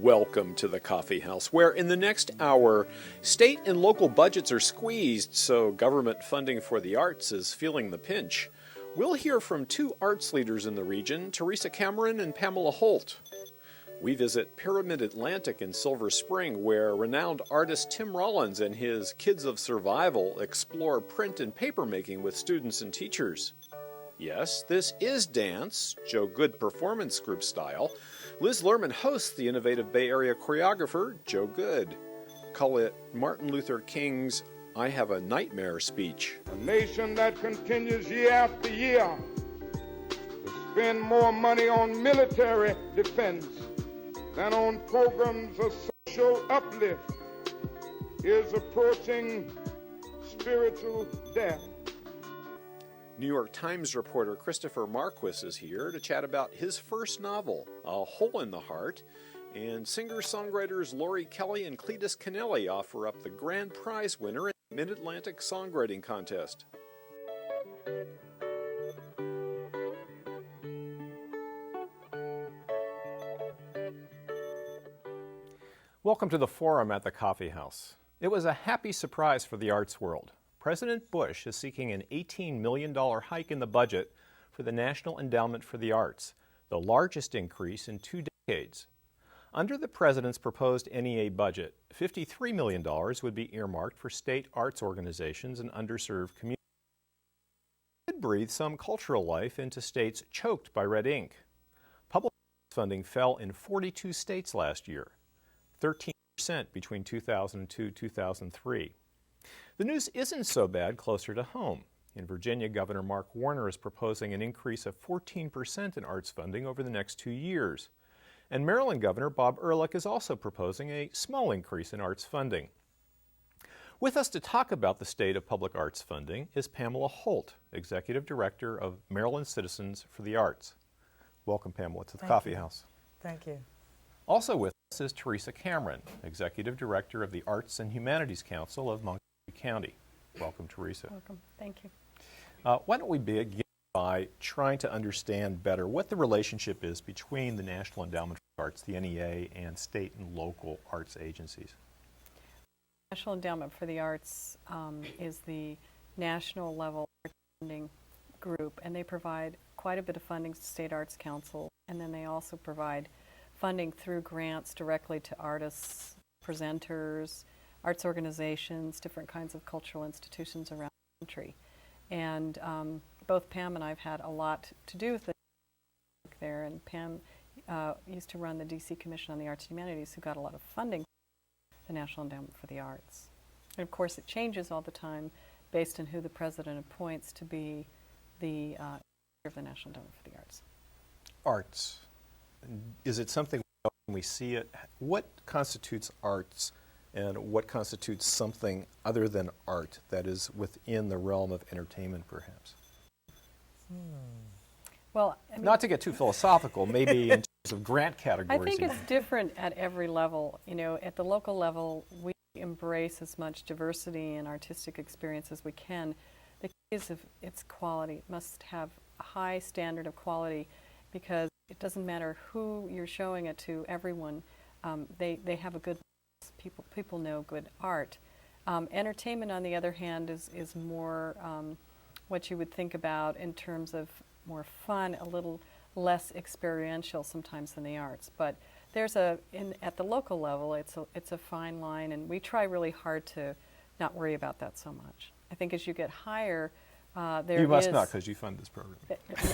Welcome to the Coffee House, where in the next hour, state and local budgets are squeezed, so government funding for the arts is feeling the pinch. We'll hear from two arts leaders in the region, Theresa Cameron and Pamela Holt. We visit Pyramid Atlantic in Silver Spring, where renowned artist Tim Rollins and his Kids of Survival explore print and paper making with students and teachers. Yes, this is dance, Goode performance group style. Liz Lerman hosts the innovative Bay Area choreographer, Goode. Call it Martin Luther King's I Have a Nightmare speech. A nation that continues year after year to spend more money on military defense than on programs of social uplift is approaching spiritual death. New York Times reporter Christopher Marquis is here to chat about his first novel, A Hole in the Heart, and singer-songwriters Lori Kelly and Cletus Kennelly offer up the grand prize winner in the Mid-Atlantic Songwriting Contest. Welcome to the forum at the Coffee House. It was a happy surprise for the arts world. President Bush is seeking an $18 million hike in the budget for the National Endowment for the Arts, the largest increase in 2 decades. Under the president's proposed NEA budget, $53 million would be earmarked for state arts organizations and underserved communities. It could breathe some cultural life into states choked by red ink. Public funding fell in 42 states last year, 13% between 2002 and 2003. The news isn't so bad closer to home. In Virginia, Governor Mark Warner is proposing an increase of 14% in arts funding over the next 2 years. And Maryland Governor Bob Ehrlich is also proposing a small increase in arts funding. With us to talk about the state of public arts funding is Pamela Holt, Executive Director of Maryland Citizens for the Arts. Welcome, Pamela, to the Coffee House. Thank you. Also with us is Theresa Cameron, Executive Director of the Arts and Humanities Council of Montgomery County. Welcome, Theresa. Welcome. Thank you. Why don't we begin by trying to understand better what the relationship is between the National Endowment for the Arts, the NEA, and state and local arts agencies. National Endowment for the Arts is the national level funding group, and they provide quite a bit of funding to State Arts Council, and then they also provide funding through grants directly to artists, presenters, arts organizations, different kinds of cultural institutions around the country. And both Pam and I have had a lot to do with it there, and Pam used to run the D.C. Commission on the Arts and Humanities, who got a lot of funding from the National Endowment for the Arts. And of course it changes all the time based on who the president appoints to be the of the National Endowment for the Arts. Arts. Is it something when we see it? What constitutes arts? And what constitutes something other than art that is within the realm of entertainment, perhaps? Well, I mean, not to get too philosophical, maybe in terms of grant categories. I think it's different at every level. You know, at the local level, we embrace as much diversity and artistic experience as we can. The key is its quality. It must have a high standard of quality, because it doesn't matter who you're showing it to. Everyone, they have a good. People know good art. Entertainment, on the other hand, is more what you would think about in terms of more fun, a little less experiential sometimes than the arts. But there's at the local level, it's a fine line, and we try really hard to not worry about that so much. I think as you get higher, you must not, because you fund this program.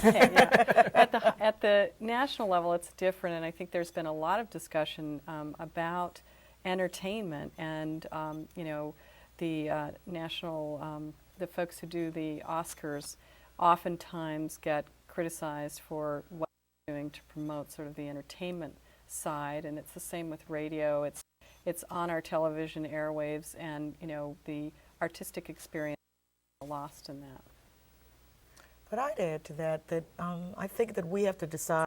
Yeah. At the national level, it's different, and I think there's been a lot of discussion about entertainment, and you know, the national, the folks who do the Oscars oftentimes get criticized for what they're doing to promote sort of the entertainment side, and it's the same with radio. It's on our television airwaves, and you know, the artistic experience is lost in that. But I'd add to that I think that we have to decide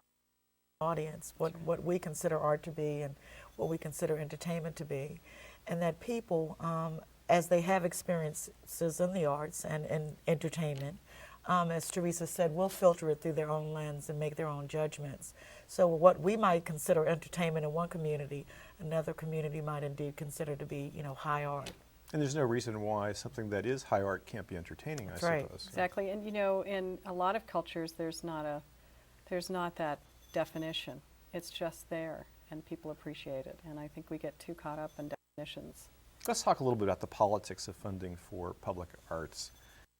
audience, what we consider art to be and what we consider entertainment to be, and that people, as they have experiences in the arts and entertainment, as Theresa said, will filter it through their own lens and make their own judgments. So what we might consider entertainment in one community, another community might indeed consider to be, high art. And there's no reason why something that is high art can't be entertaining, That's I right. suppose. Exactly, and in a lot of cultures, there's not that definition. It's just there, and people appreciate it. And I think we get too caught up in definitions. Let's talk a little bit about the politics of funding for public arts.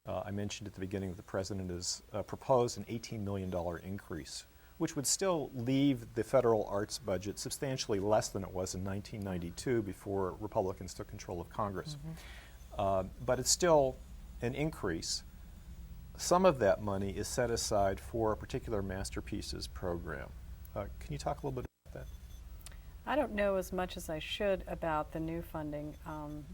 I mentioned at the beginning that the president has proposed an $18 million increase, which would still leave the federal arts budget substantially less than it was in 1992 before Republicans took control of Congress. But it's still an increase. Some of that money is set aside for a particular Masterpieces program. Can you talk a little bit about that? I don't know as much as I should about the new funding,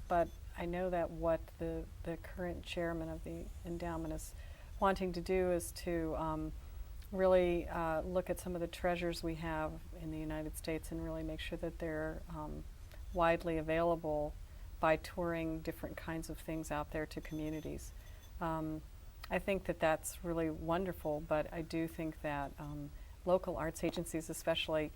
but I know that what the current chairman of the endowment is wanting to do is to really look at some of the treasures we have in the United States and really make sure that they're widely available by touring different kinds of things out there to communities. I think that that's really wonderful, but I do think that local arts agencies especially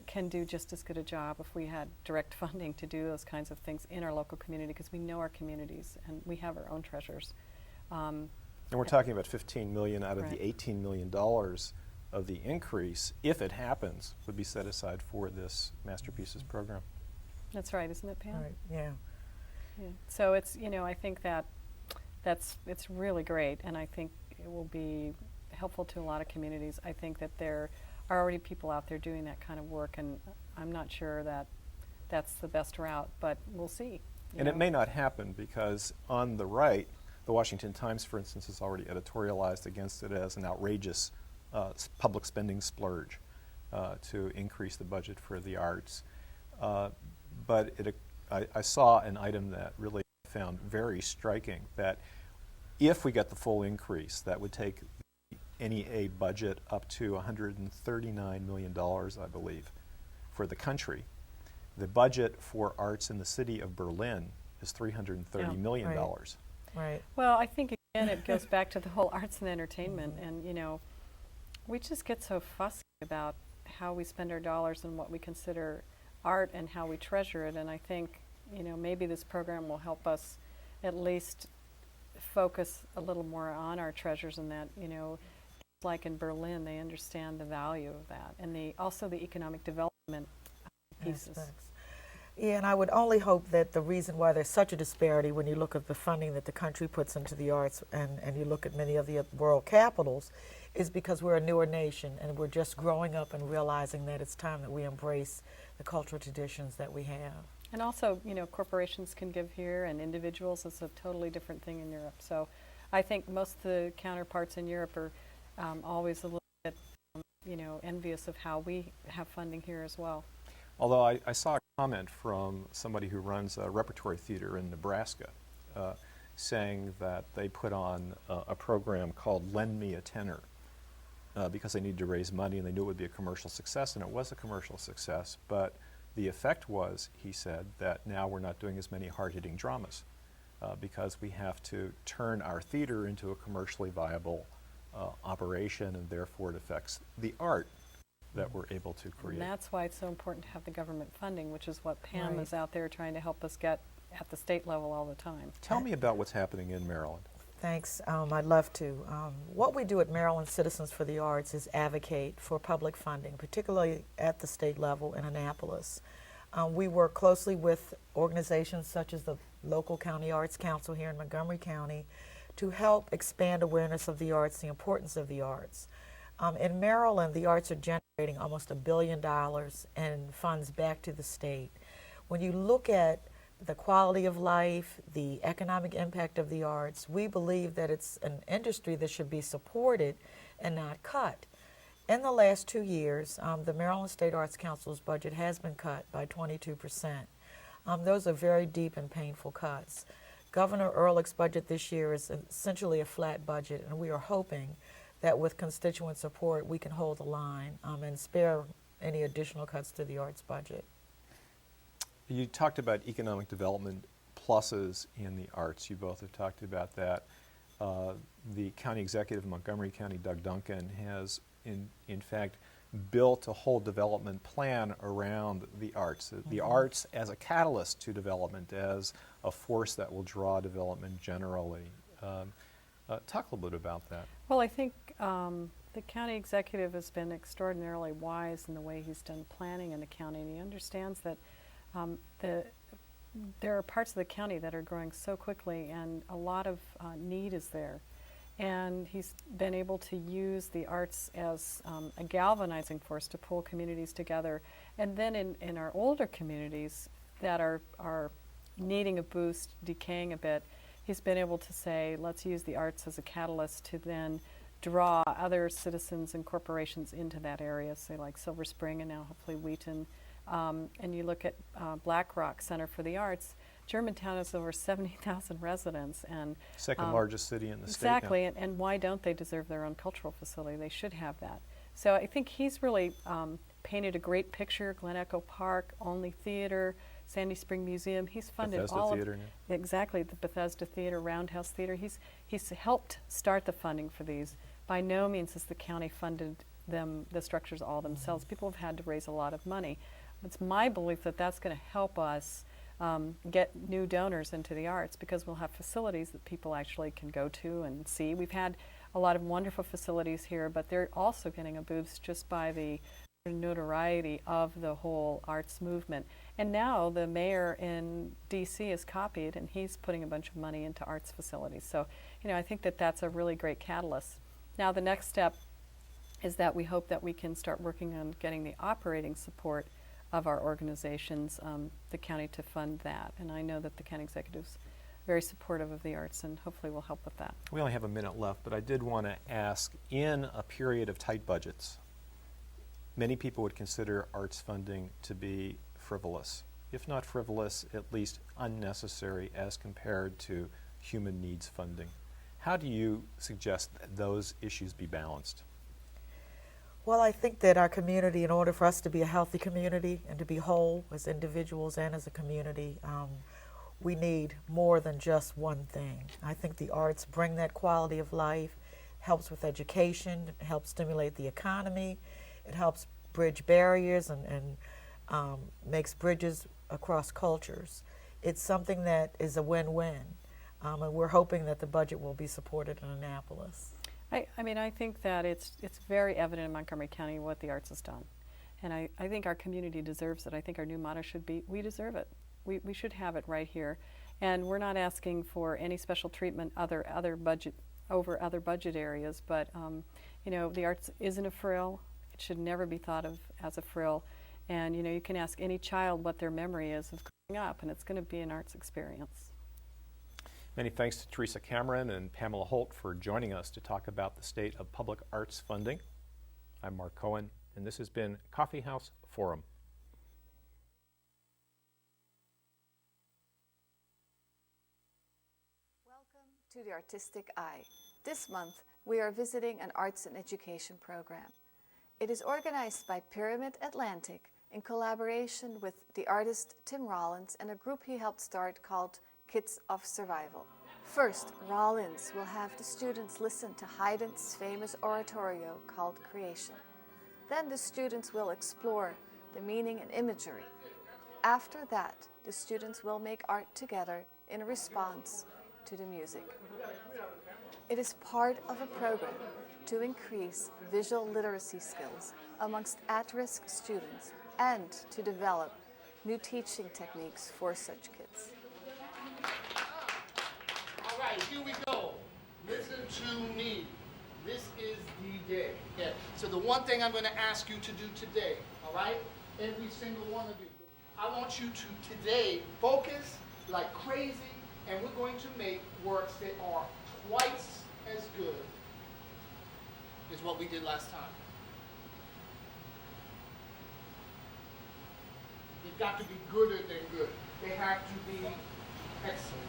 can do just as good a job if we had direct funding to do those kinds of things in our local community, because we know our communities and we have our own treasures. And we're talking about $15 million out of the Right. $18 million of the increase, if it happens, would be set aside for this Masterpieces program. That's right, isn't it, Pam? Right, yeah. Yeah. So it's, I think it's really great, and I think it will be helpful to a lot of communities. I think that there are already people out there doing that kind of work, and I'm not sure that that's the best route, but we'll see. And it may not happen because on the right, the Washington Times, for instance, has already editorialized against it as an outrageous public spending splurge to increase the budget for the arts. But I saw an item that really found very striking, that if we get the full increase, that would take the NEA budget up to $139 million, I believe, for the country. The budget for arts in the city of Berlin is $330 million. Right. Right. Well, I think, again, it goes back to the whole arts and entertainment, and, we just get so fussy about how we spend our dollars and what we consider art and how we treasure it, and I think, maybe this program will help us at least focus a little more on our treasures, and that, like in Berlin, they understand the value of that, and also the economic development pieces. Aspects. Yeah, and I would only hope that the reason why there's such a disparity when you look at the funding that the country puts into the arts and you look at many of the world capitals is because we're a newer nation and we're just growing up and realizing that it's time that we embrace the cultural traditions that we have. And also, corporations can give here, and individuals. It's a totally different thing in Europe. So I think most of the counterparts in Europe are always a little bit, envious of how we have funding here as well. Although I saw a comment from somebody who runs a repertory theater in Nebraska saying that they put on a program called Lend Me a Tenor because they needed to raise money and they knew it would be a commercial success, and it was a commercial success, but the effect was, he said, that now we're not doing as many hard-hitting dramas because we have to turn our theater into a commercially viable operation, and therefore it affects the art that we're able to create. And that's why it's so important to have the government funding, which is what Pam Right. is out there trying to help us get at the state level all the time. Tell me about what's happening in Maryland. Thanks. I'd love to. What we do at Maryland Citizens for the Arts is advocate for public funding, particularly at the state level in Annapolis. We work closely with organizations such as the local County Arts Council here in Montgomery County to help expand awareness of the arts, the importance of the arts. In Maryland, the arts are generating almost $1 billion in funds back to the state. When you look at the quality of life, the economic impact of the arts, we believe that it's an industry that should be supported and not cut. In the last 2 years, the Maryland State Arts Council's budget has been cut by 22%. Those are very deep and painful cuts. Governor Ehrlich's budget this year is essentially a flat budget, and we are hoping that with constituent support we can hold the line and spare any additional cuts to the arts budget. You talked about economic development pluses in the arts. You both have talked about that. the county executive of Montgomery County, Doug Duncan, has in fact built a whole development plan around the arts. The arts as a catalyst to development, as a force that will draw development generally. Talk a little bit about that. Well, I think the county executive has been extraordinarily wise in the way he's done planning in the county, and he understands that there are parts of the county that are growing so quickly, and a lot of need is there. And he's been able to use the arts as a galvanizing force to pull communities together. And then in our older communities that are needing a boost, decaying a bit, he's been able to say, let's use the arts as a catalyst to then draw other citizens and corporations into that area, say like Silver Spring and now hopefully Wheaton. And you look at Black Rock Center for the Arts, Germantown has over 70,000 residents, and second largest city in the state. Exactly, and why don't they deserve their own cultural facility? They should have that. So I think he's really painted a great picture. Glen Echo Park, Only Theater, Sandy Spring Museum. He's funded Bethesda all Theater, of yeah. exactly the Bethesda Theater, Roundhouse Theater. He's helped start the funding for these. By no means has the county funded them, the structures all themselves. People have had to raise a lot of money. It's my belief that that's going to help us get new donors into the arts, because we'll have facilities that people actually can go to and see. We've had a lot of wonderful facilities here, but they're also getting a boost just by the notoriety of the whole arts movement. And now the mayor in DC is copied, and he's putting a bunch of money into arts facilities. So, I think that that's a really great catalyst. Now the next step is that we hope that we can start working on getting the operating support of our organizations, the county, to fund that. And I know that the county executive's very supportive of the arts, and hopefully will help with that. We only have a minute left, but I did want to ask, in a period of tight budgets, many people would consider arts funding to be frivolous. If not frivolous, at least unnecessary as compared to human needs funding. How do you suggest that those issues be balanced? Well, I think that our community, in order for us to be a healthy community and to be whole as individuals and as a community, we need more than just one thing. I think the arts bring that quality of life, helps with education, it helps stimulate the economy, it helps bridge barriers and makes bridges across cultures. It's something that is a win-win, and we're hoping that the budget will be supported in Annapolis. I think that it's very evident in Montgomery County what the arts has done. And I think our community deserves it. I think our new motto should be, we deserve it. We should have it right here. And we're not asking for any special treatment over other budget areas, but the arts isn't a frill. It should never be thought of as a frill. And you can ask any child what their memory is of growing up, and it's going to be an arts experience. Many thanks to Theresa Cameron and Pamela Holt for joining us to talk about the state of public arts funding. I'm Mark Cohen, and this has been Coffee House Forum. Welcome to the Artistic Eye. This month, we are visiting an arts and education program. It is organized by Pyramid Atlantic in collaboration with the artist Tim Rollins and a group he helped start called Kids of Survival. First, Rollins will have the students listen to Haydn's famous oratorio called Creation. Then the students will explore the meaning and imagery. After that, the students will make art together in response to the music. It is part of a program to increase visual literacy skills amongst at-risk students and to develop new teaching techniques for such kids. All right, here we go. Listen to me. This is the day. Okay. So the one thing I'm going to ask you to do today, all right? Every single one of you. I want you to today focus like crazy, and we're going to make works that are twice as good as what we did last time. They've got to be gooder than good. They have to be excellent.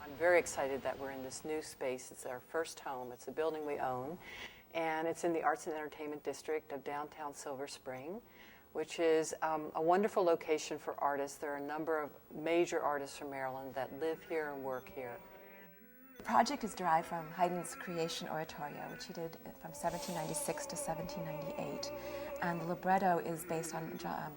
I'm very excited that we're in this new space. It's our first home. It's a building we own, and it's in the Arts and Entertainment District of downtown Silver Spring, which is a wonderful location for artists. There are a number of major artists from Maryland that live here and work here. The project is derived from Haydn's Creation Oratorio, which he did from 1796 to 1798. And the libretto is based on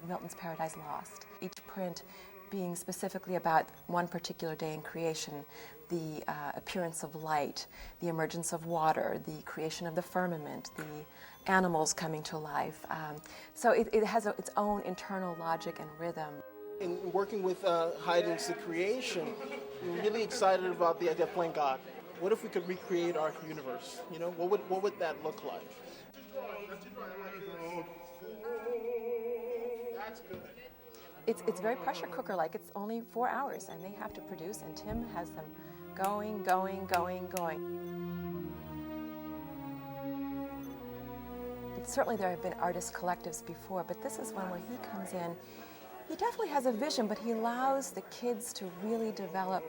Milton's Paradise Lost. Each print being specifically about one particular day in creation, the appearance of light, the emergence of water, the creation of the firmament, the animals coming to life. So it has its own internal logic and rhythm. In working with Haydn's The Creation, we're really excited about the idea of playing God. What if we could recreate our universe? You know, what would that look like? That's good. It's very pressure cooker-like. It's only 4 hours, and they have to produce, and Tim has them going, going, going, going. Certainly there have been artist collectives before, but this is one where he comes in. He definitely has a vision, but he allows the kids to really develop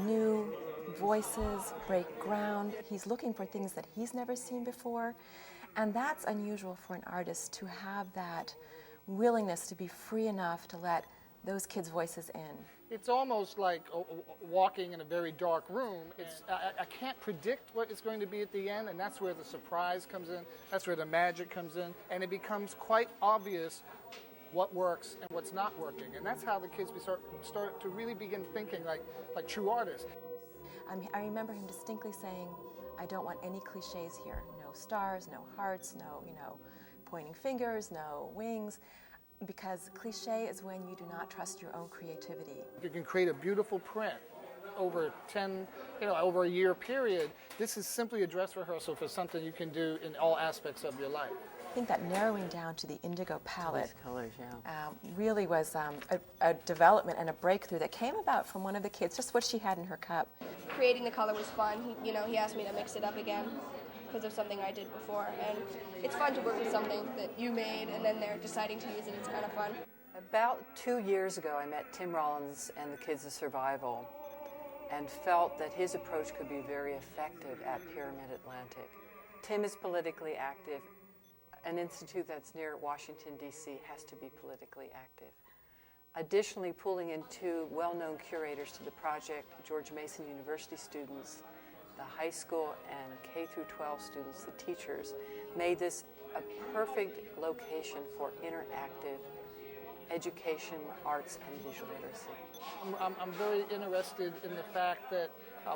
new voices, break ground. He's looking for things that he's never seen before, and that's unusual for an artist, to have that willingness to be free enough to let those kids' voices in. It's almost like walking in a very dark room. I can't predict what it's going to be at the end, and that's where the surprise comes in. That's where the magic comes in, and it becomes quite obvious what works and what's not working. And that's how the kids start to really begin thinking like true artists. I remember him distinctly saying, "I don't want any cliches here. No stars, no hearts, no, pointing fingers, no wings." Because cliche is when you do not trust your own creativity. You can create a beautiful print over over a year period. This is simply a dress rehearsal for something you can do in all aspects of your life. I think that narrowing down to the indigo palette colors, really was a development and a breakthrough that came about from one of the kids, just what she had in her cup. Creating the color was fun. He asked me to mix it up again because of something I did before, and it's fun to work with something that you made and then they're deciding to use it. It's kind of fun. About 2 years ago, I met Tim Rollins and the Kids of Survival and felt that his approach could be very effective at Pyramid Atlantic. Tim is politically active. An institute that's near Washington, D.C. has to be politically active. Additionally, pulling in two well-known curators to the project, George Mason University students, the high school and K through 12 students, the teachers, made this a perfect location for interactive education, arts, and visual literacy. I'm very interested in the fact that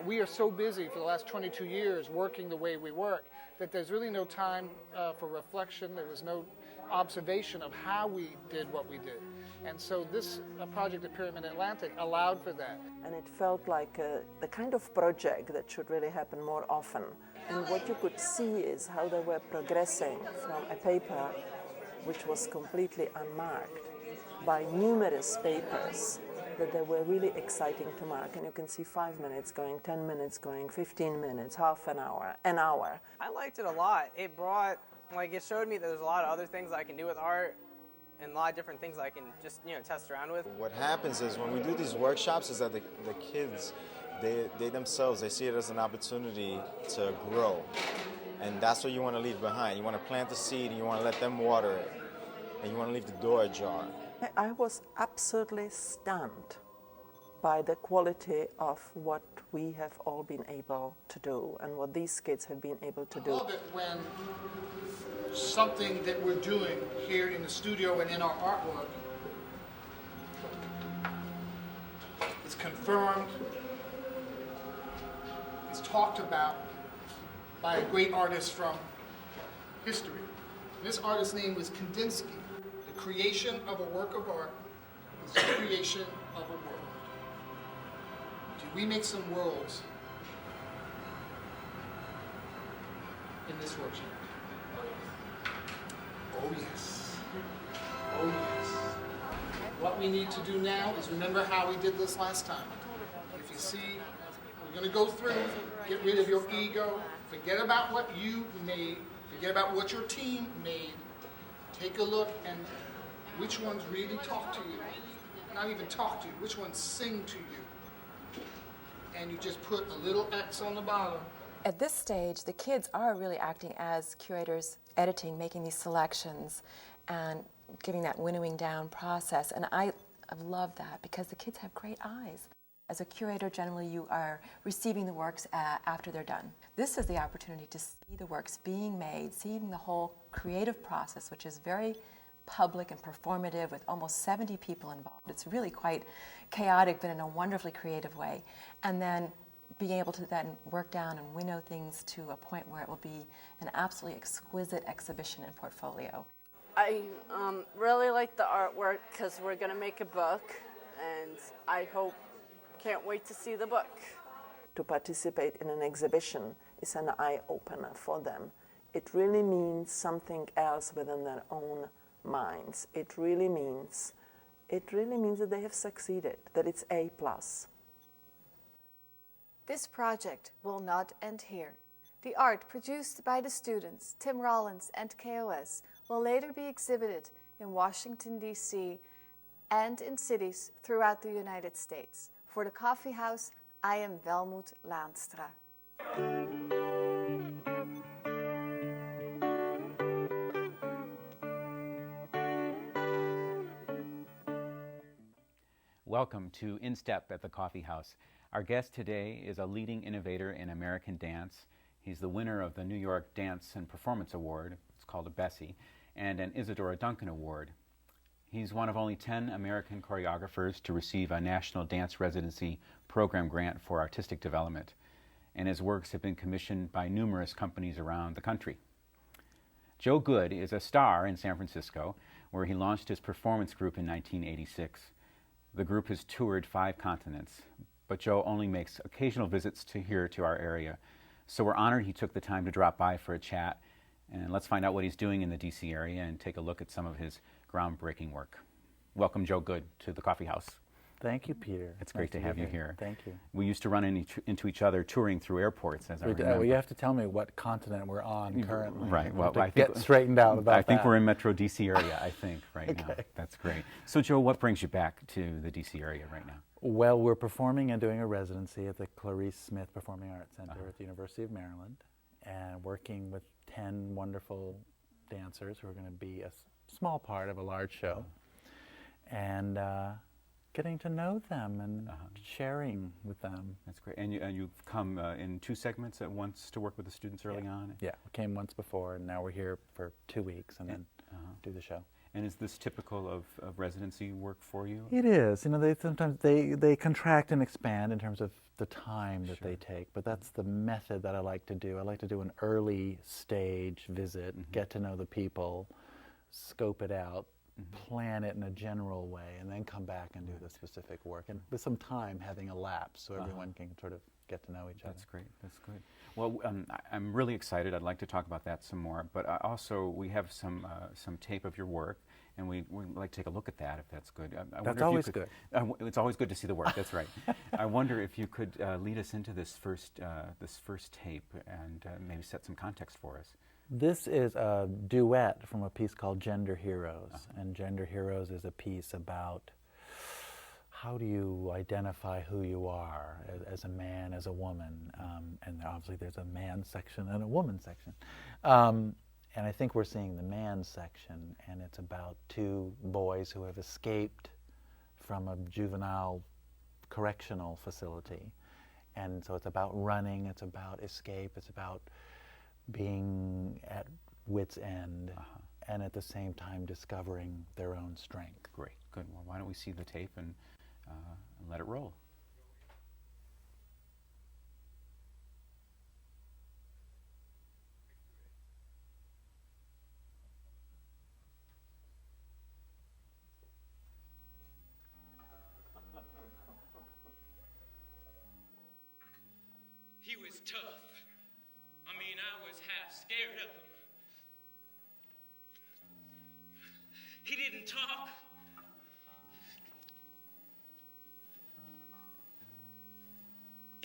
we are so busy for the last 22 years working the way we work that there's really no time for reflection. There was no observation of how we did what we did. And so this project at Pyramid Atlantic allowed for that. And it felt like the kind of project that should really happen more often. And what you could see is how they were progressing from a paper which was completely unmarked by numerous papers that they were really exciting to mark. And you can see 5 minutes going, 10 minutes going, 15 minutes, half an hour, an hour. I liked it a lot. It showed me that there's a lot of other things I can do with art and a lot of different things I can just, test around with. What happens is when we do these workshops is that the kids, they themselves, they see it as an opportunity to grow. And that's what you want to leave behind. You want to plant the seed and you want to let them water it. And you want to leave the door ajar. I was absolutely stunned by the quality of what we have all been able to do and what these kids have been able to do. I love it when something that we're doing here in the studio and in our artwork is confirmed, is talked about by a great artist from history. This artist's name was Kandinsky. The creation of a work of art is the creation of a world. Did we make some worlds in this workshop? Oh yes. Oh yes. What we need to do now is remember how we did this last time. If you see, we're going to go through, get rid of your ego, forget about what you made, forget about what your team made. Take a look and which ones really talk to you. Not even talk to you, which ones sing to you. And you just put a little X on the bottom. At this stage, the kids are really acting as curators, editing, making these selections, and giving that winnowing down process. And I love that because the kids have great eyes. As a curator, generally you are receiving the works after they're done. This is the opportunity to see the works being made, seeing the whole creative process, which is very public and performative with almost 70 people involved. It's really quite chaotic, but in a wonderfully creative way. And then being able to then work down and winnow things to a point where it will be an absolutely exquisite exhibition and portfolio. I really like the artwork because we're going to make a book, and can't wait to see the book. To participate in an exhibition is an eye-opener for them. It really means something else within their own minds. It really means that they have succeeded, that it's A+. This project will not end here. The art produced by the students, Tim Rollins and KOS, will later be exhibited in Washington, D.C. and in cities throughout the United States. For the Coffee House, I am Welmoed Laanstra. Welcome to In Step at the Coffee House. Our guest today is a leading innovator in American dance. He's the winner of the New York Dance and Performance Award, it's called a Bessie, and an Isadora Duncan Award. He's one of only 10 American choreographers to receive a National Dance Residency Program grant for artistic development, and his works have been commissioned by numerous companies around the country. Joe Goode is a star in San Francisco, where he launched his performance group in 1986. The group has toured 5 continents, but Joe only makes occasional visits here to our area. So we're honored he took the time to drop by for a chat, and let's find out what he's doing in the DC area and take a look at some of his groundbreaking work. Welcome, Joe Goode, to the Coffee House. Thank you, Peter. It's great to have you here. Thank you. We used to run into each other touring through airports, as I remember. Well, you have to tell me what continent we're on currently. Right. Well, I think get straightened out about that. I think we're in Metro DC area, I think, right Okay. now. That's great. So, Joe, what brings you back to the DC area right now? Well, we're performing and doing a residency at the Clarice Smith Performing Arts Center at the University of Maryland, and working with 10 wonderful dancers who are going to be a small part of a large show, and getting to know them and sharing with them. That's great. And you've come in 2 segments at once to work with the students early on? Yeah, we came once before, and now we're here for 2 weeks, and then do the show. And is this typical of residency work for you? It is. You know, they sometimes they contract and expand in terms of the time that they take, but that's the method that I like to do. I like to do an early stage visit, get to know the people, scope it out, plan it in a general way, and then come back and do the specific work, and with some time having elapsed so everyone can sort of get to know each other. That's great. That's great. Well, I'm really excited. I'd like to talk about that some more, but also we have some tape of your work, and we'd like to take a look at that, if that's good. That's always good. It's always good to see the work. That's right. I wonder if you could lead us into this first tape and maybe set some context for us. This is a duet from a piece called Gender Heroes, and Gender Heroes is a piece about how do you identify who you are as a man, as a woman, and obviously there's a man section and a woman section. And I think we're seeing the man section, and it's about 2 boys who have escaped from a juvenile correctional facility. And so it's about running, it's about escape, it's about being at wit's end, and at the same time discovering their own strength. Great, good. Well, why don't we see the tape and let it roll. He was tough. I mean, I was half scared of him. He didn't talk.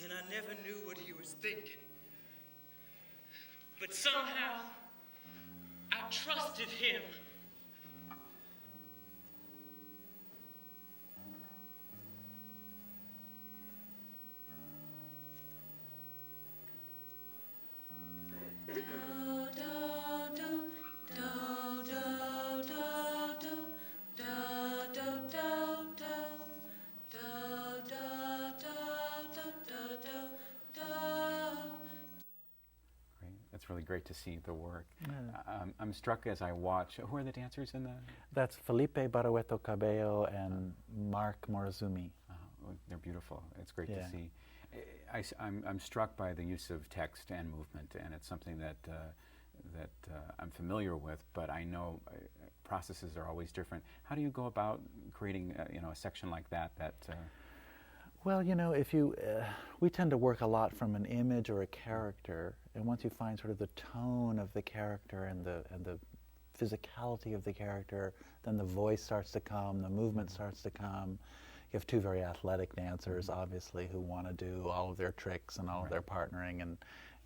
And I never knew what he was thinking. But somehow, I trusted him. Da It's really great to see the work. Yeah. I'm struck as I watch. Who are the dancers in the? That's Felipe Barroeto Cabello and Mark Morizumi. They're beautiful. It's great Yeah. to see. I'm struck by the use of text and movement, and it's something that I'm familiar with, but I know processes are always different. How do you go about creating a section like that? Well, if you, we tend to work a lot from an image or a character, and once you find sort of the tone of the character and the physicality of the character, then the voice starts to come, the movement starts to come. You have two very athletic dancers, obviously, who want to do all of their tricks and all of their partnering and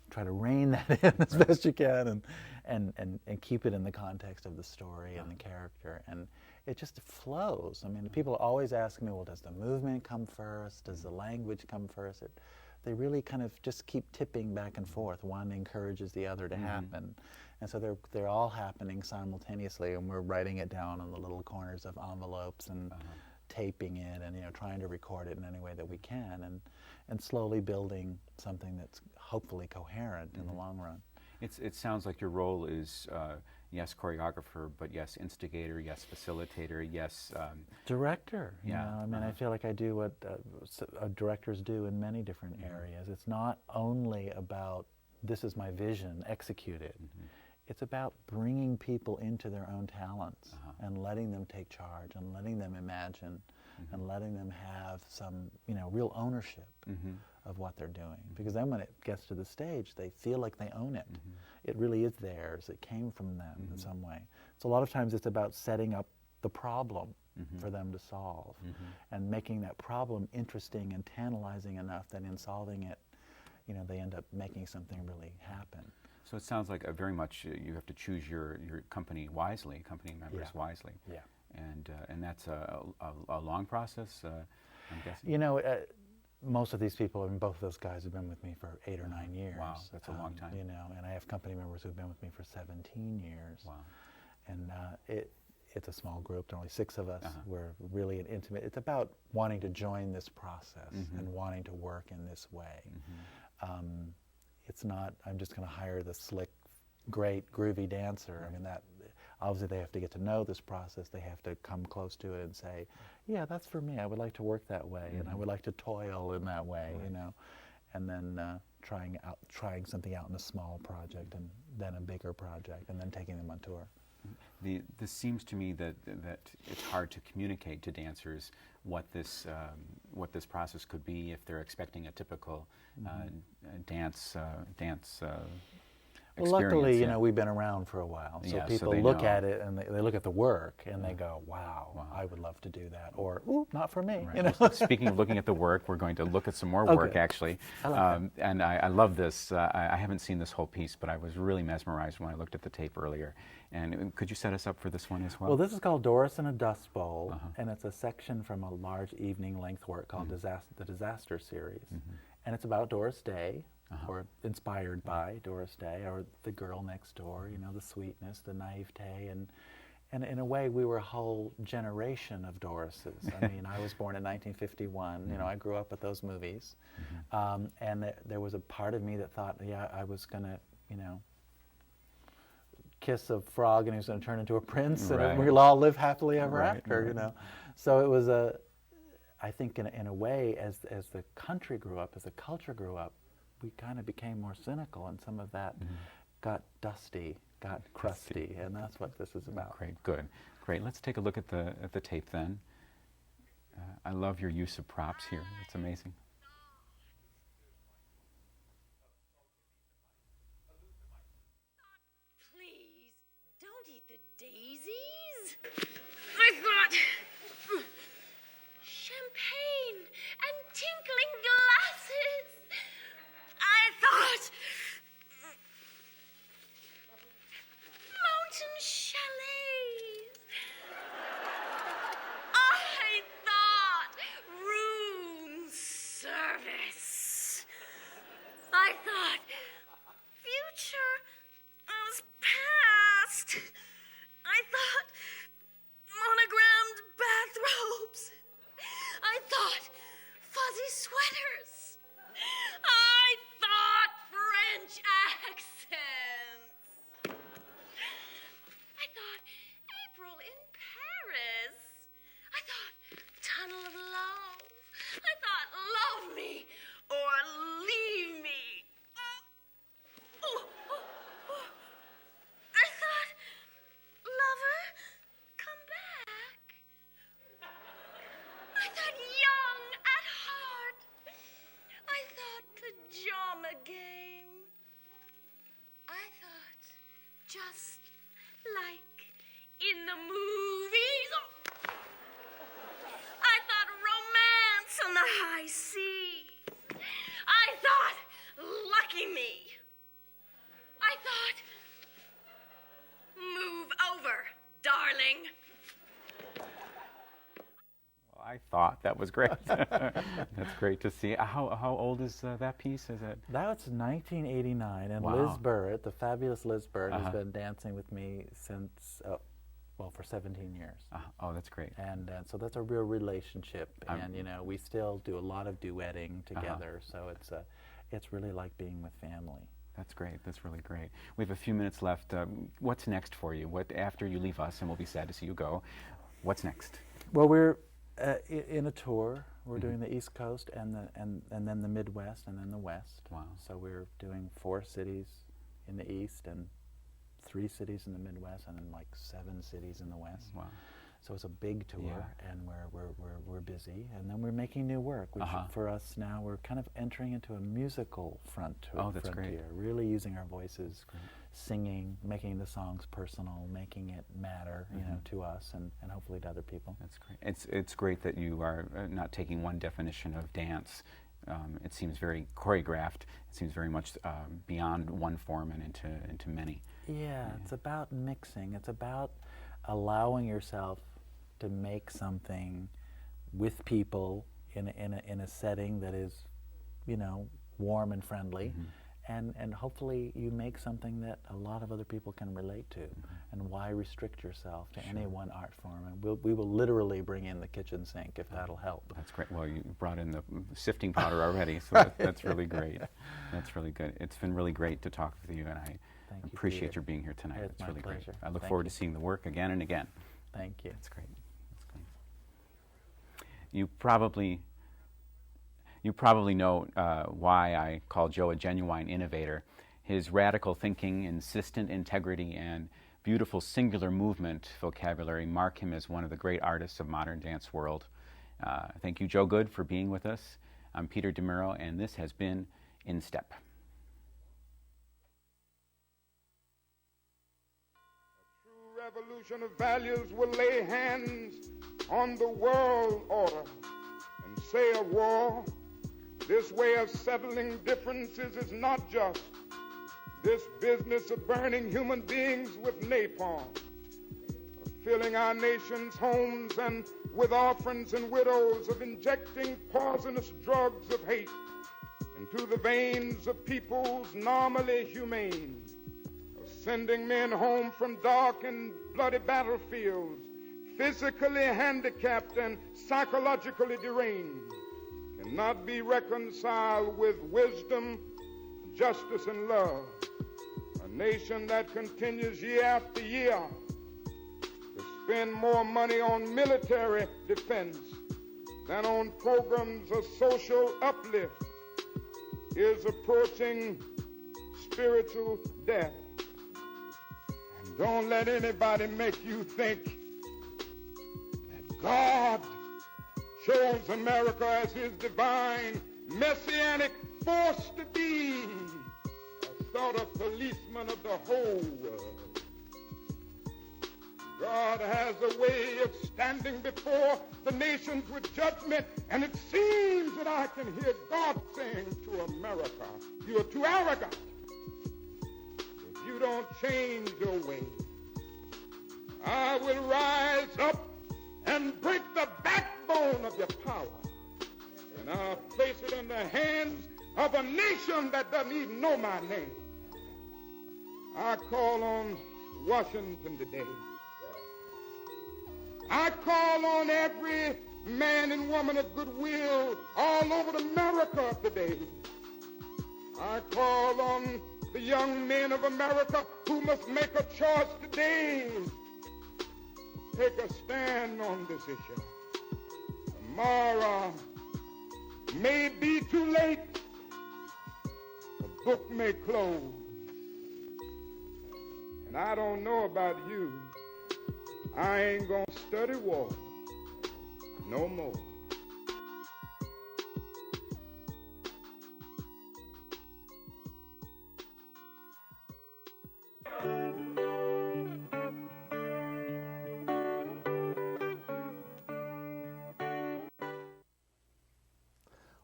try to rein that in as best you can and keep it in the context of the story and the character. And it just flows. I mean, people always ask me, well, does the movement come first? Does the language come first? They really kind of just keep tipping back and forth. One encourages the other to happen. And so they're all happening simultaneously, and we're writing it down on the little corners of envelopes and taping it and trying to record it in any way that we can and slowly building something that's hopefully coherent in the long run. It sounds like your role is yes, choreographer, but yes, instigator, yes, facilitator, yes, director. Yeah. I mean, I feel like I do what directors do in many different areas. It's not only about this is my vision, execute it. It's about bringing people into their own talents and letting them take charge and letting them imagine and letting them have some, real ownership of what they're doing. Because then when it gets to the stage, they feel like they own it. It really is theirs. It came from them in some way. So a lot of times it's about setting up the problem for them to solve and making that problem interesting and tantalizing enough that in solving it, they end up making something really happen. So it sounds like very much you have to choose your company wisely, company members wisely. Yeah. And that's a long process, I'm guessing. Most of these people, and both of those guys have been with me for 8 or 9 years. Wow, that's a long time. And I have company members who've been with me for 17 years. Wow. And it's a small group. There are only 6 of us. We're really an intimate. It's about wanting to join this process and wanting to work in this way. It's not, I'm just going to hire the slick, great, groovy dancer. I mean, that obviously they have to get to know this process. They have to come close to it and say, yeah, that's for me. I would like to work that way, and I would like to toil in that way, and then trying something out in a small project, and then a bigger project, and then taking them on tour. This seems to me that it's hard to communicate to dancers what this process could be if they're expecting a typical dance Well, luckily, we've been around for a while, so people look at it and they look at the work and they go, wow, I would love to do that, or, ooh, not for me. Right. Speaking of looking at the work, we're going to look at some more work, actually. I like and I love this. I haven't seen this whole piece, but I was really mesmerized when I looked at the tape earlier. And could you set us up for this one as well? Well, this is called Doris in a Dust Bowl, and it's a section from a large evening-length work called the Disaster Series. And it's about Doris Day, or inspired by Doris Day, or the girl next door, the sweetness, the naivete, and in a way we were a whole generation of Dorises. I mean, I was born in 1951, I grew up with those movies, and there was a part of me that thought, yeah, I was going to, kiss a frog and he was going to turn into a prince, and we'll all live happily ever after, So it was I think in a way, as the country grew up, as the culture grew up, we kind of became more cynical, and some of that got dusty, got crusty, and that's what this is about. Great, good, great. Let's take a look at the tape then. I love your use of props here. It's amazing. Please, don't eat the daisies. I thought champagne and tinkling glasses. I thought mountain chalets. I thought room service. I thought future was past. I thought the movies. I thought romance on the high seas. I thought lucky me. I thought move over, darling. I thought that was great. That's great to see. How old is that piece? Is it? That's 1989, and Wow. Liz Burrett, the fabulous Liz Burrett, has been dancing with me since, well, for 17 years. Oh, that's great. And so that's a real relationship, and you know, we still do a lot of duetting together. So it's really like being with family. That's great. That's really great. We have a few minutes left. What's next for you? What after you leave us, and we'll be sad to see you go. What's next? Well, we're in a tour. We're doing the East Coast and then the Midwest and then the West. Wow. So we're doing 4 cities in the East and 3 cities in the Midwest and then like 7 cities in the West. Wow. So it's a big tour, Yeah. and we're busy, and then we're making new work. Which for us now, we're kind of entering into a musical frontier. Oh, that's great. Really using our voices, singing, making the songs personal, making it matter, you know, to us and hopefully to other people. That's great. It's great that you are not taking one definition of dance. It seems very choreographed. It seems very much beyond one form and into many. Yeah, it's about mixing. It's about allowing yourself to make something with people in a setting that is, you know, warm and friendly, and hopefully you make something that a lot of other people can relate to. And why restrict yourself to any one art form? And we will literally bring in the kitchen sink if that'll help. That's great. Well, you brought in the sifting powder already, so that's really great. That's really good. It's been really great to talk with you, and I appreciate Peter. your being here tonight. It's my really pleasure. great. I look Thank forward you. to seeing the work again and again. Thank you. That's great. That's great. You probably know why I call Joe a genuine innovator. His radical thinking, insistent integrity, and beautiful singular movement vocabulary mark him as one of the great artists of modern dance world. Thank you, Joe Goode, for being with us. I'm Peter DiMuro, and this has been In Step. Revolution of values will lay hands on the world order and say of war, this way of settling differences is not just. This business of burning human beings with napalm, of filling our nation's homes and with orphans and widows, of injecting poisonous drugs of hate into the veins of peoples normally humane, sending men home from dark and bloody battlefields, physically handicapped and psychologically deranged, cannot be reconciled with wisdom, justice, and love. A nation that continues year after year to spend more money on military defense than on programs of social uplift is approaching spiritual death. Don't let anybody make you think that God chose America as his divine messianic force to be a sort of policeman of the whole world. God has a way of standing before the nations with judgment, and it seems that I can hear God saying to America, you are too arrogant. You don't change your ways. I will rise up and break the backbone of your power, and I'll place it in the hands of a nation that doesn't even know my name. I call on Washington today. I call on every man and woman of goodwill all over America today. I call on the young men of America who must make a choice today. Take a stand on this issue. Tomorrow may be too late. The book may close. And I don't know about you. I ain't gonna study war no more.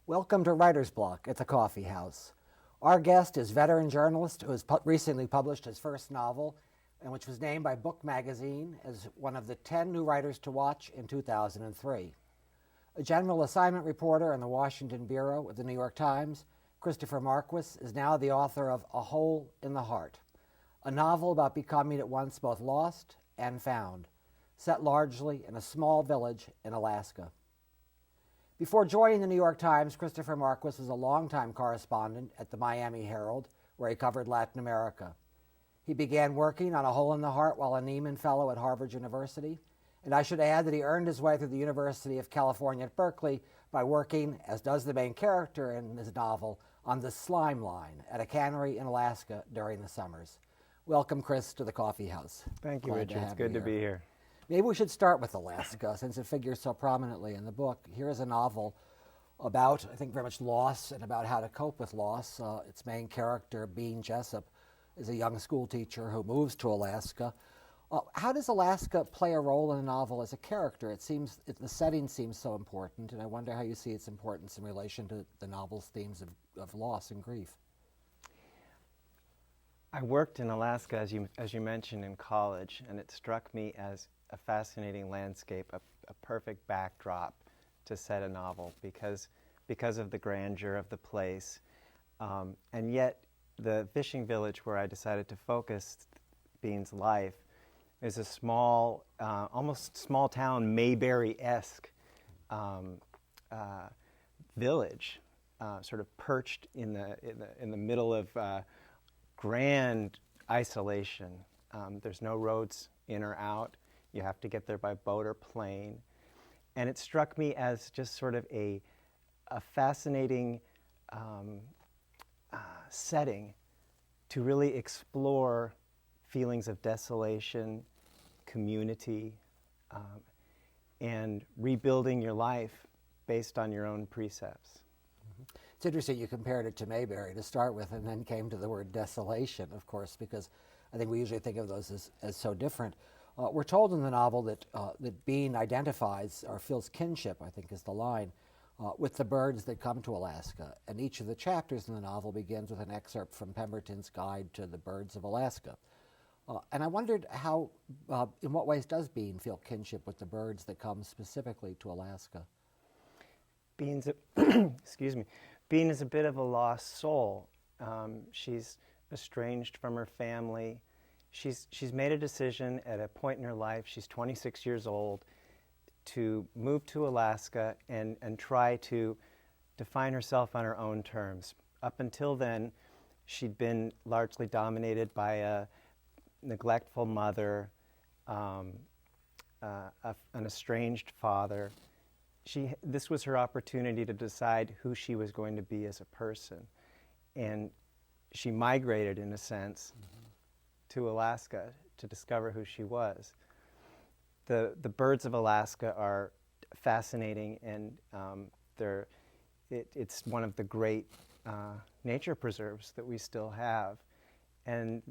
Welcome to Writer's Block at the Coffee House. Our guest is veteran journalist who has recently published his first novel, and which was named by Book Magazine as one of the 10 new writers to watch in 2003. A general assignment reporter in the Washington Bureau of the New York Times, Christopher Marquis is now the author of A Hole in the Heart, a novel about becoming at once both lost and found, set largely in a small village in Alaska. Before joining the New York Times, Christopher Marquis was a longtime correspondent at the Miami Herald, where he covered Latin America. He began working on A Hole in the Heart while a Nieman Fellow at Harvard University, and I should add that he earned his way through the University of California at Berkeley by working, as does the main character in his novel, on the slime line at a cannery in Alaska during the summers. Welcome, Chris, to the Coffee House. Thank you, Glad Richard. to It's have good you to be here. Maybe we should start with Alaska, since it figures so prominently in the book. Here is a novel about, I think, very much loss and about how to cope with loss. Its main character, Bean Jessup, is a young school teacher who moves to Alaska. How does Alaska play a role in the novel as a character? The setting seems so important, and I wonder how you see its importance in relation to the novel's themes of loss and grief. I worked in Alaska, as you mentioned, in college, and it struck me as a fascinating landscape, a perfect backdrop to set a novel because of the grandeur of the place. And yet, the fishing village where I decided to focus Bean's life is a small, almost small town, Mayberry-esque village, sort of perched in the middle of grand isolation. There's no roads in or out. You have to get there by boat or plane. And it struck me as just sort of a fascinating setting to really explore feelings of desolation, community, and rebuilding your life based on your own precepts. It's interesting you compared it to Mayberry to start with and then came to the word desolation, of course, because I think we usually think of those as so different. We're told in the novel that Bean identifies or feels kinship, I think is the line, with the birds that come to Alaska. And each of the chapters in the novel begins with an excerpt from Pemberton's Guide to the Birds of Alaska. And I wondered in what ways does Bean feel kinship with the birds that come specifically to Alaska? Excuse me. Bean is a bit of a lost soul. She's estranged from her family. She's made a decision at a point in her life, she's 26 years old, to move to Alaska and try to define herself on her own terms. Up until then, she'd been largely dominated by a neglectful mother, an estranged father. This was her opportunity to decide who she was going to be as a person. And she migrated, in a sense, to Alaska to discover who she was. The birds of Alaska are fascinating, and it's one of the great nature preserves that we still have. And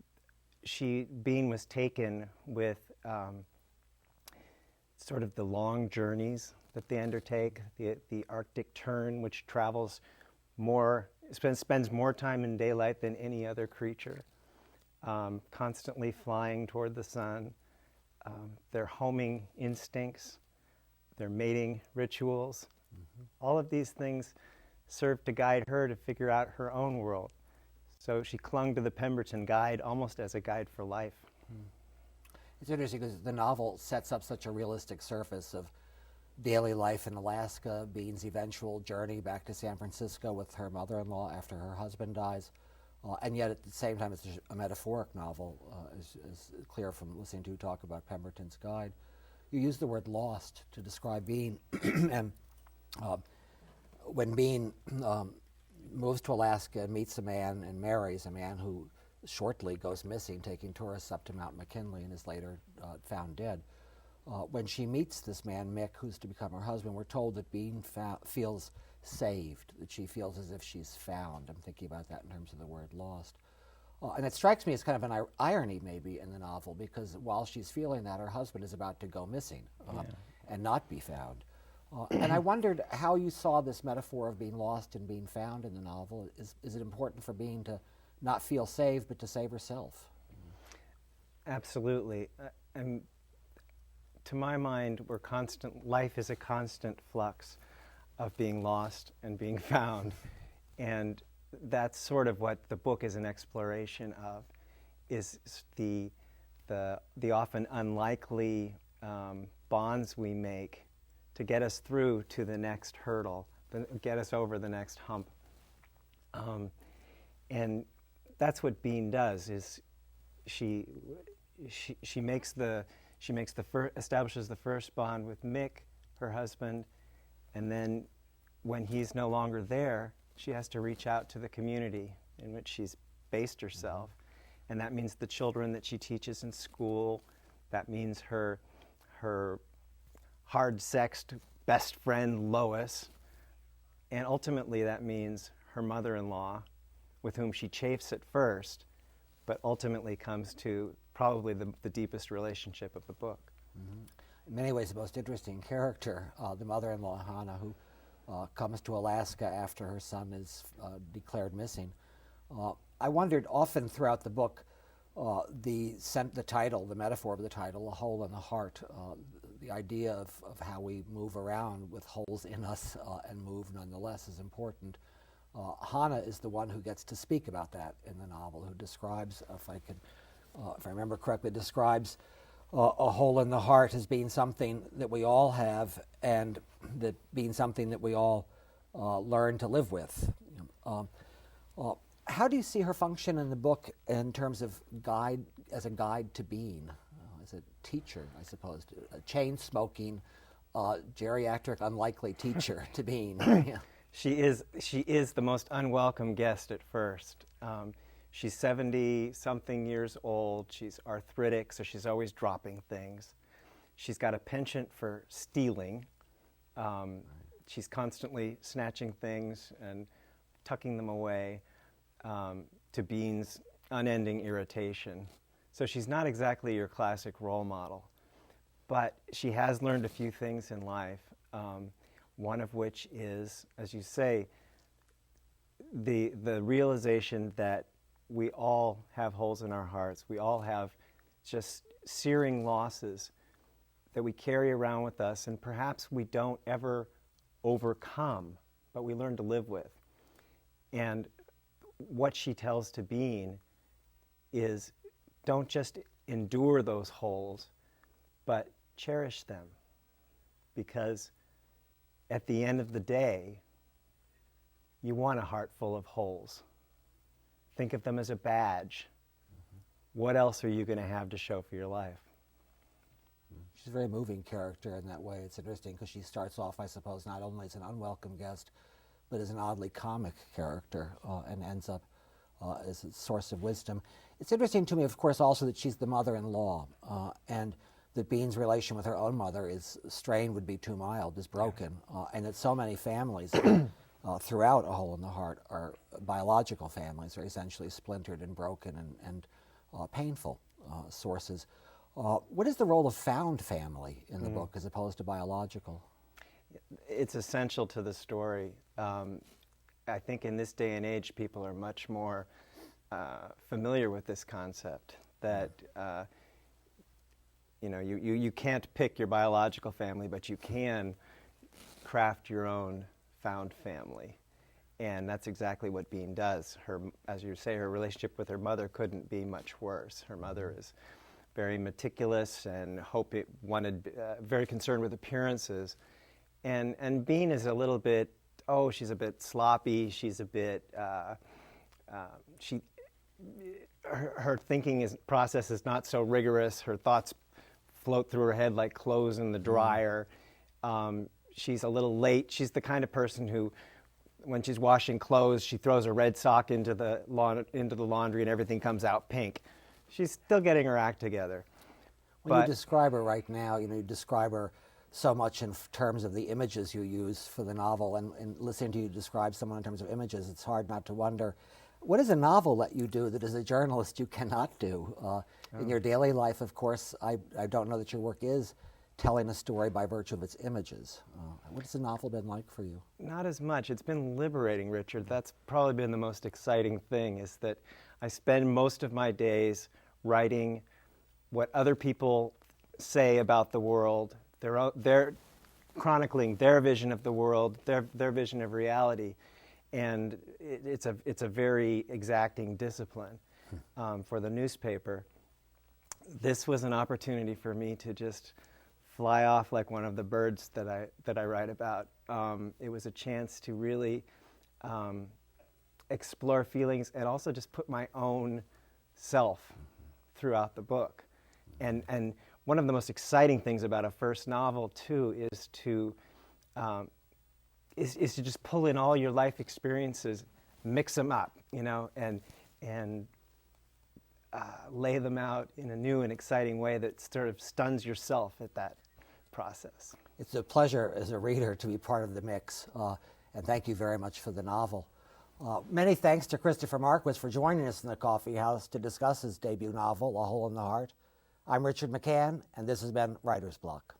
Bean was taken with sort of the long journeys that they undertake, the Arctic tern, which travels spends more time in daylight than any other creature, constantly flying toward the sun, their homing instincts, their mating rituals. All of these things served to guide her to figure out her own world. So she clung to the Pemberton Guide almost as a guide for life. It's interesting because the novel sets up such a realistic surface of daily life in Alaska, Bean's eventual journey back to San Francisco with her mother-in-law after her husband dies, and yet at the same time it's a metaphoric novel, as clear from listening to you talk about Pemberton's Guide. You use the word lost to describe Bean, and when Bean moves to Alaska and meets a man and marries a man who shortly goes missing, taking tourists up to Mount McKinley and is later found dead. When she meets this man, Mick, who's to become her husband, we're told that Bean feels saved, that she feels as if she's found. I'm thinking about that in terms of the word lost. And it strikes me as kind of an irony maybe in the novel, because while she's feeling that, her husband is about to go missing and not be found. And I wondered how you saw this metaphor of being lost and being found in the novel. Is it important for Bean to not feel saved, but to save herself? Absolutely. And to my mind, life is a constant flux of being lost and being found. And that's sort of what the book is an exploration of, is the often unlikely bonds we make to get us through to the next hurdle, get us over the next hump. And that's what Bean does, is she establishes the first bond with Mick, her husband, and then when he's no longer there, she has to reach out to the community in which she's based herself. And that means the children that she teaches in school, that means her hard-sexed best friend Lois, and ultimately that means her mother-in-law, with whom she chafes at first, but ultimately comes to probably the deepest relationship of the book. Mm-hmm. In many ways, the most interesting character, the mother-in-law, Hannah, who comes to Alaska after her son is declared missing. I wondered often throughout the book, the title, the metaphor of the title, A Hole in the Heart, the idea of how we move around with holes in us and move nonetheless is important. Hannah is the one who gets to speak about that in the novel, who describes, if I remember correctly, describes a hole in the heart as being something that we all have, and that being something that we all learn to live with. How do you see her function in the book in terms of as a guide to being, as a teacher, I suppose, a chain-smoking, geriatric, unlikely teacher to being? Yeah. She is the most unwelcome guest at first. She's 70-something years old. She's arthritic, so she's always dropping things. She's got a penchant for stealing. She's constantly snatching things and tucking them away, to Bean's unending irritation. So she's not exactly your classic role model. But she has learned a few things in life, one of which is, as you say, the realization that we all have holes in our hearts. We all have just searing losses that we carry around with us, and perhaps we don't ever overcome, but we learn to live with. And what she tells to Bean is, don't just endure those holes, but cherish them. Because at the end of the day, you want a heart full of holes. Think of them as a badge. What else are you going to have to show for your life? She's a very moving character in that way. It's interesting because she starts off, I suppose, not only as an unwelcome guest, but as an oddly comic character, and ends up as a source of wisdom. It's interesting to me, of course, also that she's the mother-in-law, and that Bean's relation with her own mother is strained, would be too mild, is broken, and that so many families throughout A Hole in the Heart, are biological families, are essentially splintered and broken and painful sources. What is the role of found family in the book as opposed to biological? It's essential to the story. I think in this day and age, people are much more familiar with this concept that you can't pick your biological family, but you can craft your own found family. And that's exactly what Bean does. As you say, her relationship with her mother couldn't be much worse. Her mother is very meticulous and very concerned with appearances. And Bean is a little bit, she's a bit sloppy, she's a bit, her thinking process is not so rigorous, her thoughts float through her head like clothes in the dryer. She's a little late. She's the kind of person who, when she's washing clothes, she throws a red sock into the laundry and everything comes out pink. She's still getting her act together. When you describe her right now, you describe her so much in terms of the images you use for the novel, and listening to you describe someone in terms of images, it's hard not to wonder, what is a novel that you do that as a journalist you cannot do? In your daily life, of course, I don't know that your work is telling a story by virtue of its images. What has the novel been like for you? Not as much. It's been liberating, Richard. That's probably been the most exciting thing, is that I spend most of my days writing what other people say about the world. They're chronicling their vision of the world, their vision of reality. And it's a very exacting discipline for the newspaper. This was an opportunity for me to just fly off like one of the birds that I write about. It was a chance to really explore feelings and also just put my own self throughout the book. And one of the most exciting things about a first novel too is to just pull in all your life experiences, mix them up, and lay them out in a new and exciting way that sort of stuns yourself at that process. It's a pleasure as a reader to be part of the mix, and thank you very much for the novel. Many thanks to Christopher Marquis for joining us in the Coffee House to discuss his debut novel, A Hole in the Heart. I'm Richard McCann, and this has been Writer's Block.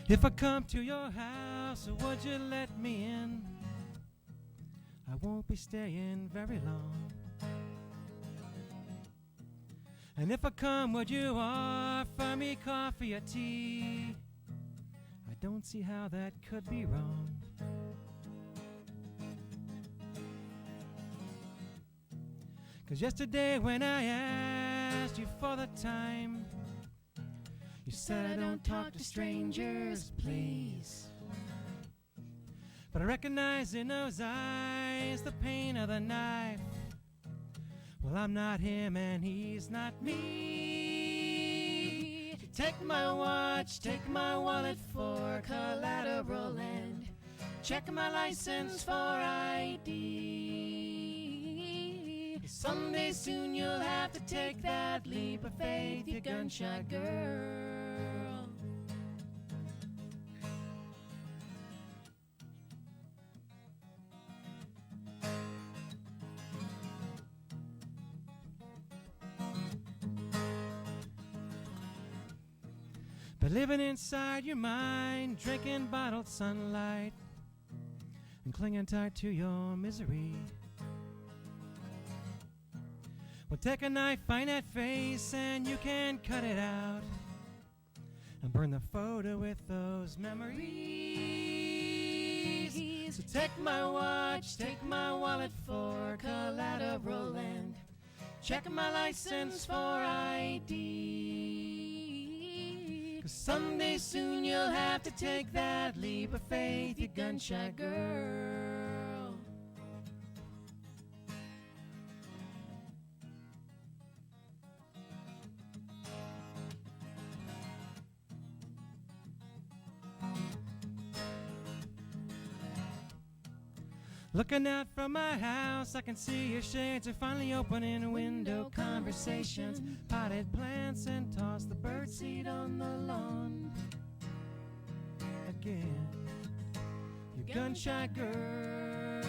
If I come to your house, would you let me in? I won't be staying very long. And if I come, would you offer me coffee or tea? I don't see how that could be wrong. 'Cause yesterday when I asked you for the time, you said I don't talk to strangers, please. But I recognize in those eyes the pain of the knife. Well, I'm not him and he's not me. So take my watch, take my wallet for collateral, and check my license for ID. Someday soon you'll have to take that leap of faith, you gunshot girl. But living inside your mind, drinking bottled sunlight, and clinging tight to your misery. Well, take a knife, find that face, and you can cut it out, and burn the photo with those memories. So take my watch, take my wallet for collateral, and check my license for ID. 'Cause someday soon you'll have to take that leap of faith, you gunshot girl. Looking out from my house, I can see your shades are finally opening a window. Conversations, potted plants, and toss the birdseed on the lawn. Again, you gun-shy girl.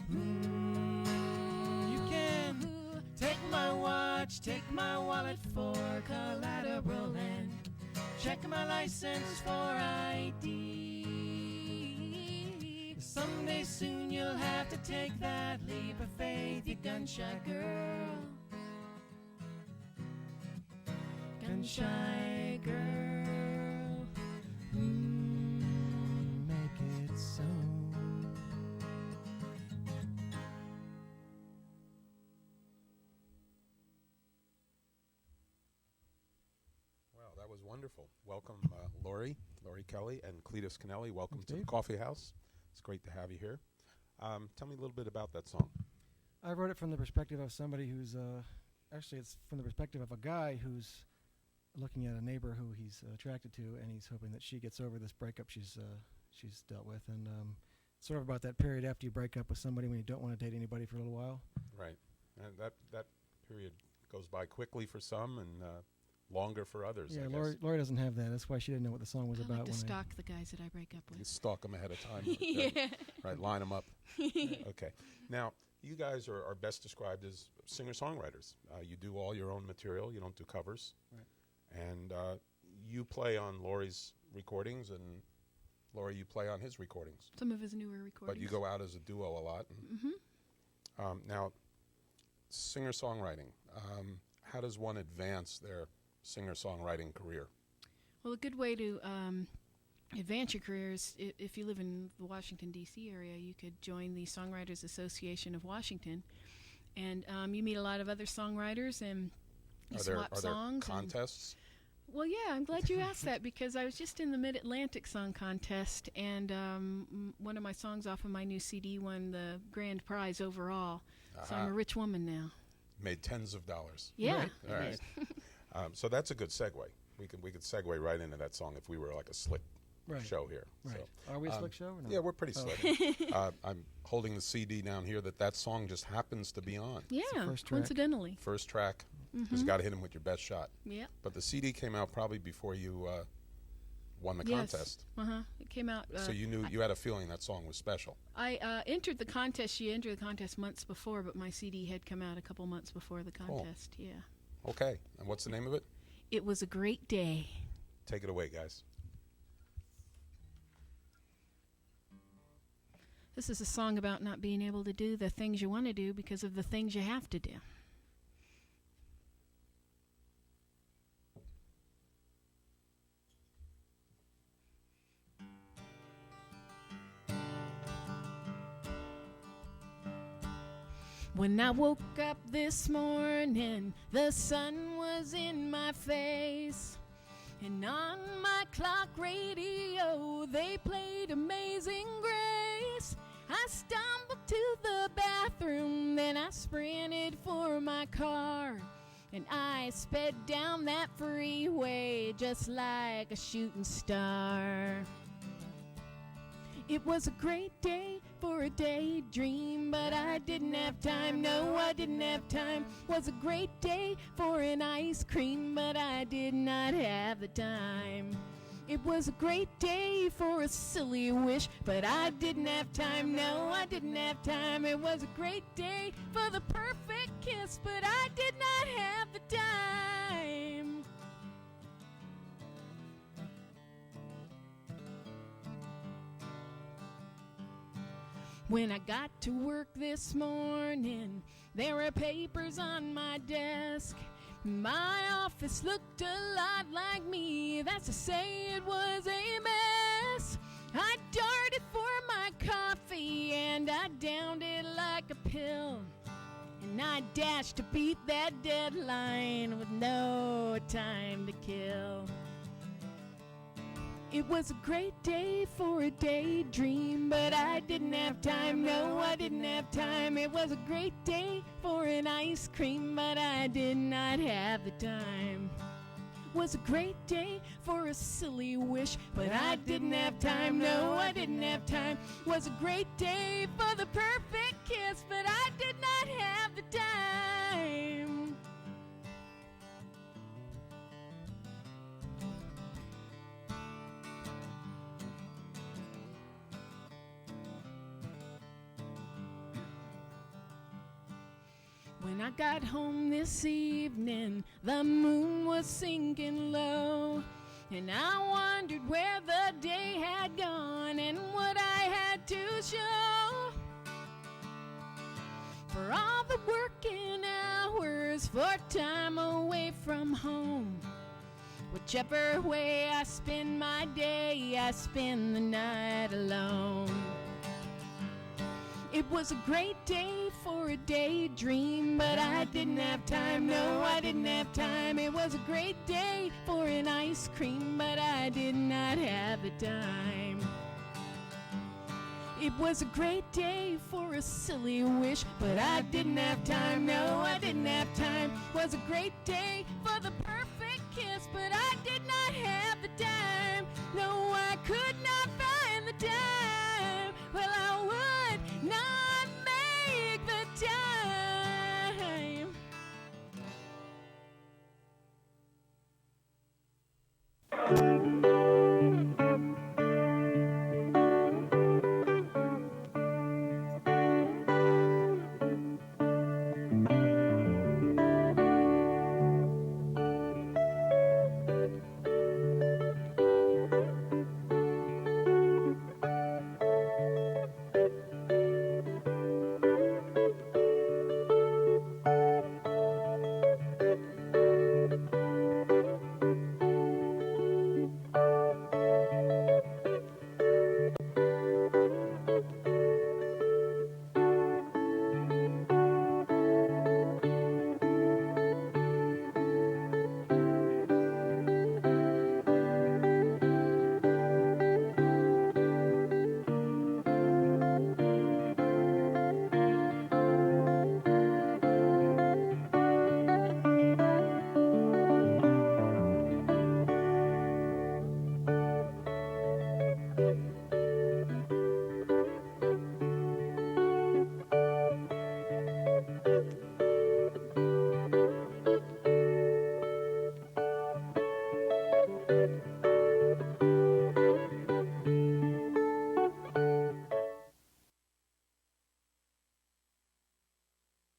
You can take my watch, take my wallet for collateral, and check my license for ID. Someday soon you'll have to take that leap of faith, you gunshot girl. Gunshot girl. Make it so. Wow, that was wonderful. Welcome, Lori Kelly and Cletus Kennelly. Welcome to the Coffee House. It's great to have you here. Tell me a little bit about that song. I wrote it from the perspective of somebody who's, actually it's from the perspective of a guy who's looking at a neighbor who he's attracted to, and he's hoping that she gets over this breakup she's dealt with, and sort of about that period after you break up with somebody when you don't want to date anybody for a little while. Right. And that period goes by quickly for some and longer for others, Yeah, I Lori guess. doesn't have that. That's why she didn't know what the song was I about. like to when stalk the guys that I break up You with. stalk them ahead of time. Yeah. Right, line them up. Yeah. Okay. Now, you guys are best described as singer-songwriters. You do all your own material. You don't do covers. Right. And you play on Laurie's recordings, and Laurie, you play on his recordings. Some of his newer recordings. But you go out as a duo a lot. Now, singer-songwriting, how does one advance their singer-songwriting career? Well, a good way to advance your career is if you live in the Washington, D.C. area, you could join the Songwriters Association of Washington. And you meet a lot of other songwriters, and you swap songs. Are there contests? Well, yeah, I'm glad you asked that, because I was just in the Mid-Atlantic Song Contest, and one of my songs off of my new CD won the grand prize overall. So I'm a rich woman now. Made tens of dollars. Yeah. All right. So that's a good segue. We could segue right into that song if we were like a slick show here. Right. So, Are we a slick show or not? Yeah, we're pretty Oh. slick. I'm holding the CD down here that song just happens to be on. Yeah, coincidentally. First track. Because you got to hit him with your best shot. Yeah. But the CD came out probably before you won the Yes. contest. It came out. So you knew you had a feeling that song was special. I entered the contest. She entered the contest months before, but my CD had come out a couple months before the contest. Yeah. Okay. And what's the name of it? It was a great day. Take it away, guys. This is a song about not being able to do the things you want to do because of the things you have to do. When I woke up this morning, the sun was in my face. And on my clock radio, they played Amazing Grace. I stumbled to the bathroom, then I sprinted for my car. And I sped down that freeway just like a shooting star. It was a great day for a daydream, but I didn't have time, no, I didn't have time. Was a great day for an ice cream, but I did not have the time. It was a great day for a silly wish, but I didn't have time, no, I didn't have time. It was a great day for the perfect kiss, but I did not have the time. When I got to work this morning, there were papers on my desk. My office looked a lot like me, that's to say it was a mess. I darted for my coffee and I downed it like a pill. And I dashed to beat that deadline with no time to kill. It was a great day for a daydream, but I didn't have time, no, I didn't have time. It was a great day for an ice cream, but I did not have the time. It was a great day for a silly wish, but I didn't have time, no, I didn't have time. It was a great day for the perfect kiss, but I did not have the time. When I got home this evening, the moon was sinking low, and I wondered where the day had gone and what I had to show. For all the working hours, for time away from home, whichever way I spend my day, I spend the night alone. It was a great day for a daydream, but I didn't have time, no, I didn't have time. It was a great day for an ice cream, but I did not have the time. It was a great day for a silly wish, but I didn't have time, no, I didn't have time. Was a great day for the perfect kiss, but I did not have the time. No, I could not find the time. Well, I would not make the time.